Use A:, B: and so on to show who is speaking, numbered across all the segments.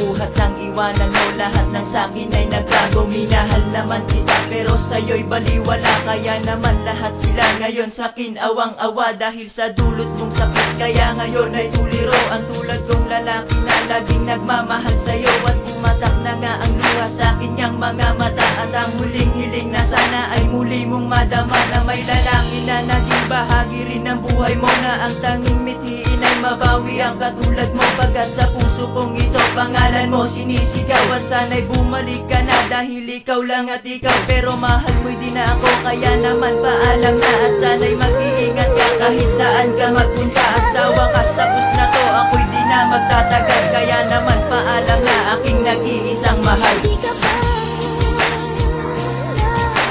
A: buhat ng iwanan mo. Lahat ng sakin ay nagbago. Minahal naman kita pero sa'yo'y baliwala. Kaya naman lahat sila ngayon sa'kin awang-awa. Dahil sa dulot mong sakit kaya ngayon ay tuliro. Ang tulad kong lalaki na laging nagmamahal sa'yo. At pumatak na nga ang luha sa'kin niyang mga mata. At ang huling hiling na sana ay muli mong madama na may lalaki na naging bahagi rin ng buhay mo. Na ang tanging mithiin ay mabawi ang katulad mo. Pagkat sa puso kong ito pangalan mo sinisigaw. At sana'y bumalik ka na dahil ikaw lang at ikaw. Pero mahal mo'y di na ako kaya naman paalam na. At sana'y mag-iingat ka kahit saan ka magpunta. At sa wakas tapos na to ako'y di na magtatagal. Kaya naman paalam na aking nag-iisang mahal.
B: Di ka ba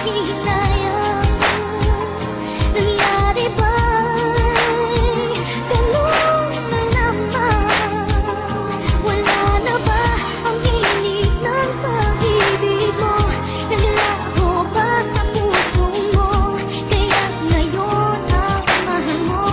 B: nahihinayang? Nangyari ba'y ganun na naman? Wala na ba ang hilig ng pag-ibig mo? Naglaho ba sa puso mo? Kaya ngayon ang mahal mo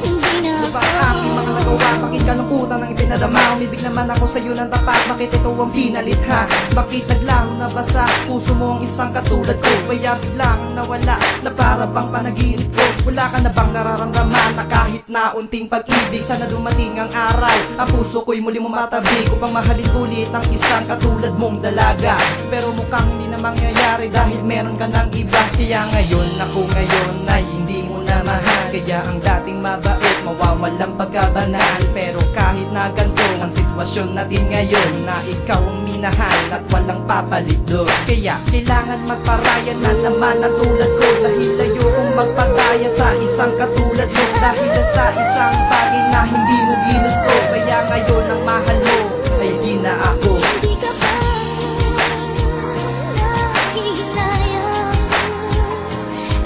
B: hindi na
C: Ano ba ang aking mga nagawa? Bakit kalungkutan ang ipinadama? Umibig naman ako sa'yo ng tapat. Bakit ito ang pinalitha? Bakit naglaho na ba sa puso mo ang isang katulad ko? Kaya biglang nawala na para bang panaginip ko. Wala ka na bang nararamdaman na kahit na unting pag-ibig? Sana dumating ang aral, ang puso ko'y muli mo matabi. Upang mahalin ulit ang isang katulad mong dalaga. Pero mukhang hindi na mangyayari dahil meron ka ng iba. Kaya ngayon ako ngayon ay hindi mo na mahal. Kaya ang dating mabait mawawalang pagkabanal. Pero kahit na ganito ang sitwasyon natin ngayon, na ikaw ang minahal at walang papalit doon. Kaya kailangan magparaya na naman na tulad ko. Dahil ayokong magpagaya sa isang katulad mo. Dahil sa isang bagay na hindi mo ginusto. Kaya ngayon ang mahal mo ay di na ako.
B: Di ka ba nahihinayang?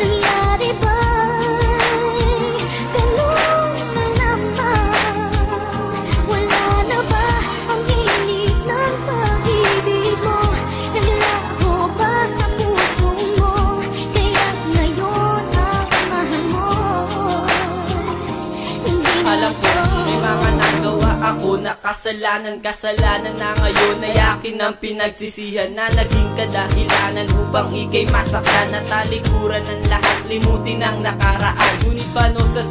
B: Nangyari ba'y ganun na naman? Wala na ba ang hilig ng pag-ibig mo? Naglaho ba sa puso mo? Kaya ngayon ang mahal mo hindi na
A: Alam ko, may mga nagawa ako na kasalanan na ngayon ay akin ang pinagsisihan. Na naging kadahilanan upang ikay masaktan. At talikuran ng lahat, limutin ang nakaraan. Ngunit paano sa